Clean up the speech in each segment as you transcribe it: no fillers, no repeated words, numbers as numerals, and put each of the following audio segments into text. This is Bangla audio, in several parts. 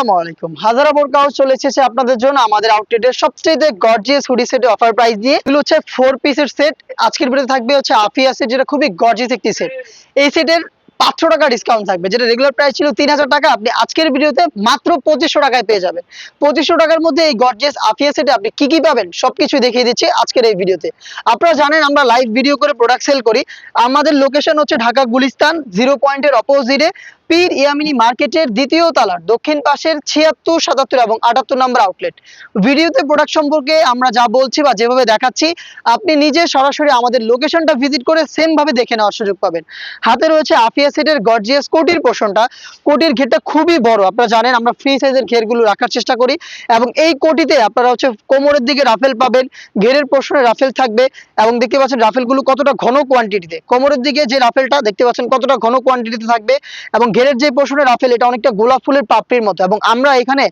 আসসালামু আলাইকুম। হাজারা বোরকা হাউস চলে এসেছে আপনাদের জন্য আমাদের আউটলেটের সবচেয়ে গর্জিয়াস হুডি সেটে অফার প্রাইস দিয়ে। এগুলো হচ্ছে 4 পিসের সেট। আজকের ভিডিওতে থাকবে হচ্ছে আফিয়া সেট, যেটা খুবই গর্জিয়াস একটি সেট। এই সেটের 500 টাকা ডিসকাউন্ট থাকবে, যেটা রেগুলার প্রাইস ছিল 3000 টাকা, আপনি আজকের ভিডিওতে মাত্র 2500 টাকায় পেয়ে যাবেন। 2500 টাকার মধ্যে এই গর্জিয়াস আফিয়া সেটে আপনি কি কি পাবেন সবকিছু দেখিয়ে দিচ্ছি আজকের এই ভিডিওতে। আপনারা জানেন আমরা লাইভ ভিডিও করে প্রোডাক্ট সেল করি। আমাদের লোকেশন হচ্ছে ঢাকা গুলিস্তান 0 পয়েন্টের অপোজিটে পীর ইয়ামিনী মার্কেটের দ্বিতীয় তলার দক্ষিণ পাশের 76, 77 এবং 78 নম্বর আউটলেট। ভিডিওতে প্রোডাক্ট সম্পর্কে আমরা যা বলছি বা যেভাবে দেখাচ্ছি, আপনি নিজে সরাসরি আমাদের লোকেশনটা ভিজিট করে সেম ভাবে দেখে নেওয়ার সুযোগ পাবেন। হাতে রয়েছে আফিয়া সেটের গর্জিয়াস কোটির পোর্শনটা। কোটির ঘেরটা খুবই বড়, আপনারা জানেন আমরা ফ্রি সাইজের ঘেরগুলো রাখার চেষ্টা করি, এবং এই কোটিতে আপনারা হচ্ছে কোমরের দিকে রাফেল পাবেন, ঘেরের পোর্শনে রাফেল থাকবে, এবং দেখতে পাচ্ছেন রাফেলগুলো কতটা ঘন কোয়ান্টিটিতে। কোমরের দিকে যে রাফেলটা দেখতে পাচ্ছেন কতটা ঘন কোয়ান্টিটিতে থাকবে, এবং ঘেরের যে পোর্শনের রাফেল এটা অনেকটা গোলাপ ফুলের পাপড়ির মতো, এবং আমরা এখানে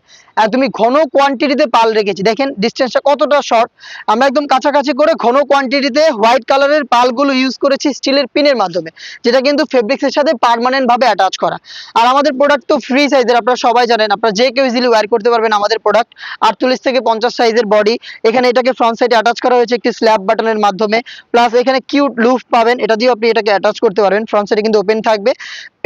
একদমই ঘন কোয়ান্টিটিতে পাল রেখেছি। দেখেন ডিসটেন্সটা কতটা শর্ট, আমরা একদম কাছাকাছি করে ঘন কোয়ান্টিটিতে হোয়াইট কালারের পালগুলো ইউজ করেছি স্টিলের পিনের মাধ্যমে, যেটা কিন্তু ফেব্রিক্সের সাথে পার্মানেন্ট ভাবে অ্যাটাচ করা। আর আমাদের প্রোডাক্ট তো ফ্রি সাইজের, আপনারা সবাই জানেন, আপনারা যে কেউ ইজিলি ওয়্যার করতে পারবেন আমাদের প্রোডাক্ট। 48 থেকে 50 সাইজের বডি। এখানে এটাকে ফ্রন্ট সাইডে অ্যাটাচ করা হয়েছে একটি স্ল্যাব বাটনের মাধ্যমে, প্লাস এখানে কিউট লুফ পাবেন, এটা দিয়ে আপনি এটাকে অ্যাটাচ করতে পারবেন। ফ্রন্ট সাইডে কিন্তু ওপেন থাকবে।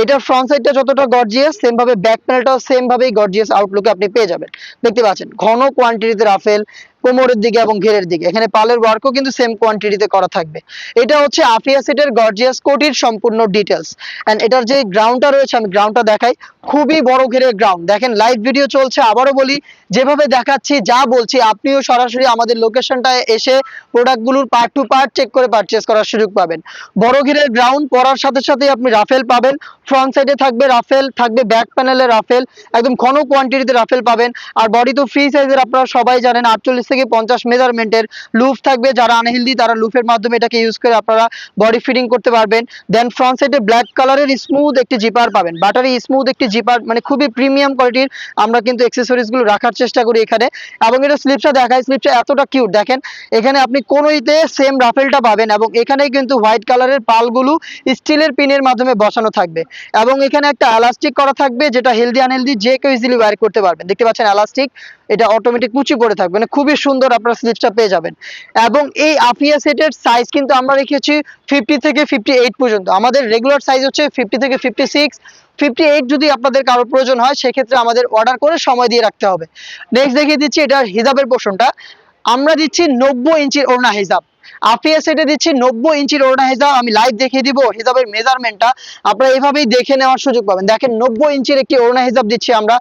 এটার ফ্রন্ট সাইডটা যতটা গর্জিয়াস, সেম ভাবে ব্যাক প্যানেলটাও সেম ভাবেই গর্জিয়াস আউটলুকে আপনি পেয়ে যাবেন। দেখতে পাচ্ছেন ঘন কোয়ান্টিটিতে রাফেল কোমরের দিকে এবং ঘেরের দিকে, এখানে পালের ওয়ার্কও কিন্তু সেম কোয়ান্টিটিতে করা থাকবে। এটা হচ্ছে আফিয়া সেটের গর্জিয়াস কোটির সম্পূর্ণ ডিটেলস। এন্ড এটার যে গ্রাউন্ডটা রয়েছে আমি গ্রাউন্ডটা দেখাই, খুবই বড় ঘেরের গ্রাউন্ড। দেখেন লাইভ ভিডিও চলছে, আবারও বলি যেভাবে দেখাচ্ছি যা বলছি আপনিও সরাসরি আমাদের লোকেশনটায় এসে প্রোডাক্টগুলোর পার্ট টু পার্ট চেক করে পারচেজ করার সুযোগ পাবেন। বড় ঘেরের গ্রাউন্ড পরার সাথে সাথে আপনি রাফেল পাবেন, ফ্রন্ট সাইডে থাকবে রাফেল, থাকবে ব্যাক প্যানেলে রাফেল, একদম ঘন কোয়ান্টিটিতে রাফেল পাবেন। আর বডি তো ফ্রি সাইজের, আপনারা সবাই জানেন 48 থেকে 50 মেজারমেন্টের লুফ থাকবে। যারা আনহেলদি তারা লুফের মাধ্যমে এটাকে ইউজ করে আপনারা বডি ফিটিং করতে পারবেন। দেন ফ্রন্ট সাইডে ব্ল্যাক কালারের স্মুথ একটি জিপার পাবেন, বাটারি স্মুথ একটি জিপার, মানে খুবই প্রিমিয়াম কোয়ালিটির আমরা কিন্তু অ্যাকসেসরিজ গুলো রাখার চেষ্টা করি এখানে। এবং এটা স্লিপসটা দেখায়, স্লিপসটা এতটা কিউট। দেখেন এখানে আপনি কোনোইতে সেম রাফেলটা পাবেন, এবং এখানে কিন্তু হোয়াইট কালারের পালগুলো স্টিলের পিনের মাধ্যমে বসানো থাকবে, এবং এখানে একটা এলাস্টিক করা থাকবে, যেটা হেলদি আনহেলদি যে কেউ ইজিলি ওয়্যার করতে পারবেন। দেখতে পাচ্ছেন এলাস্টিক, এটা অটোমেটিক কুচি পড়ে থাকবে, মানে খুবই সুন্দর আপনারা স্লিপসটা পেয়ে যাবেন। এবং এই আফিয়া সেটের সাইজ কিন্তু আমরা রেখেছি 50 থেকে 58 পর্যন্ত। আমাদের রেগুলার সাইজ হচ্ছে 50 থেকে 56, 58 যদি আপনাদের কারোর প্রয়োজন হয় সেক্ষেত্রে আমাদের অর্ডার করে সময় দিয়ে রাখতে হবে। নেক্সট দেখিয়ে দিচ্ছি এটার হিজাবের পোর্শনটা। আমরা দিচ্ছি 90 ইঞ্চির ওড়না হিজাব। আফিয়া সেটে দিচ্ছি 90 ইঞ্চির ওড়না হিজাব। আমি লাইভ দেখিয়ে দিব হিজাবের মেজারমেন্টটা, আপনারা এভাবেই দেখে নেওয়ার সুযোগ পাবেন। দেখেন 90 ইঞ্চির একটি ওড়না হিজাব দিচ্ছি আমরা।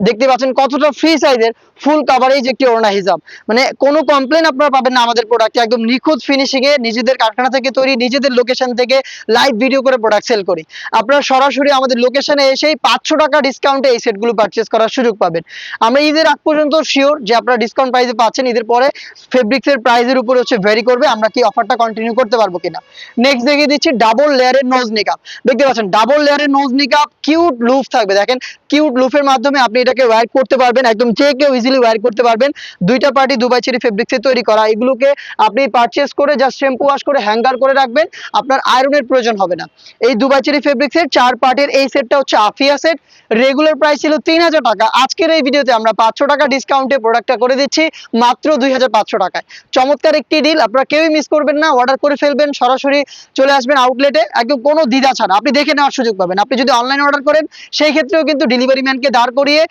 দেখতে পাচ্ছেন কতটা ফ্রি সাইজের ফুল কাভারেজ একটি ওড়না হিজাব, মানে কোনো কমপ্লেন আপনারা পাবেন না আমাদের প্রোডাক্টে। একদম নিখুঁত ফিনিশিং এ নিজেদের কারখানা থেকে তৈরি, নিজেদের লোকেশন থেকে লাইভ ভিডিও করে প্রোডাক্ট সেল করি। আপনারা সরাসরি আমাদের লোকেশনে এসেই 500 টাকা ডিসকাউন্টে এই সেটগুলো পারচেজ করার সুযোগ পাবেন। আমরা ঈদের আগ পর্যন্ত শিওর যে আপনারা ডিসকাউন্ট প্রাইসে পাচ্ছেন, ঈদের পরে ফেব্রিক্সের প্রাইসের উপর হচ্ছে ভ্যারি করবে আমরা কি অফারটা কন্টিনিউ করতে পারবো কিনা। নেক্সট দেখিয়ে দিচ্ছি ডাবল লেয়ারের নোজ নিকাপ। দেখতে পাচ্ছেন ডাবল লেয়ারের নোজ নিকাপ, কিউট লুফ থাকবে। দেখেন কিউট লুফের মাধ্যমে আপনি এটাকে ওয়্যার করতে পারবেন, একদম যে কেউ ইজিলি ওয়্যার করতে পারবেন। দুইটা পার্টি দুবাই চেরি ফেব্রিক্সে তৈরি করা, এগুলোকে আপনি পারচেজ করে জাস্ট শ্যাম্পু ওয়াশ করে হ্যাঙ্গার করে রাখবেন, আপনার আয়রনের প্রয়োজন হবে না। এই দুবাই চেরি ফেব্রিক্সের 4 পার্টের এই সেটটা হচ্ছে আফিয়া সেট। রেগুলার প্রাইস ছিল 3000 টাকা, আজকের এই ভিডিওতে আমরা 500 টাকা ডিসকাউন্টে প্রোডাক্টটা করে দিচ্ছি মাত্র 2500 টাকায়। চমৎকার একটি ডিল, আপনারা কেউই মিস করবেন না। অর্ডার করে ফেলবেন, সরাসরি চলে আসবেন আউটলেটে, একদম কোনো দ্বিধা ছাড়া আপনি দেখে নেওয়ার সুযোগ পাবেন। আপনি যদি অনলাইনে অর্ডার করেন সেই ক্ষেত্রেও কিন্তু ডেলিভারি ম্যানকে দাঁড় করিয়ে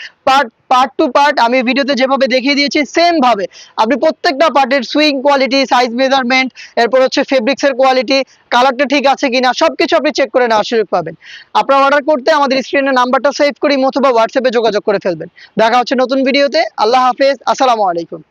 পার্ট টু পার্ট আমি ভিডিওতে যেভাবে দেখিয়ে দিয়েছি সেম ভাবে আপনি প্রত্যেকটা পার্টের সুইং কোয়ালিটি, সাইজ মেজারমেন্ট, এরপর হচ্ছে ফেব্রিক্সের কোয়ালিটি, কালারটা ঠিক আছে কিনা সবকিছু আপনি চেক করে নেওয়ার সুযোগ পাবেন। আপনারা অর্ডার করতে আমাদের স্ক্রিনের নাম্বারটা সেভ করি অথবা হোয়াটসঅ্যাপে যোগাযোগ করে ফেলবেন। দেখা হচ্ছে নতুন ভিডিওতে। আল্লাহ হাফেজ, আসসালামু আলাইকুম।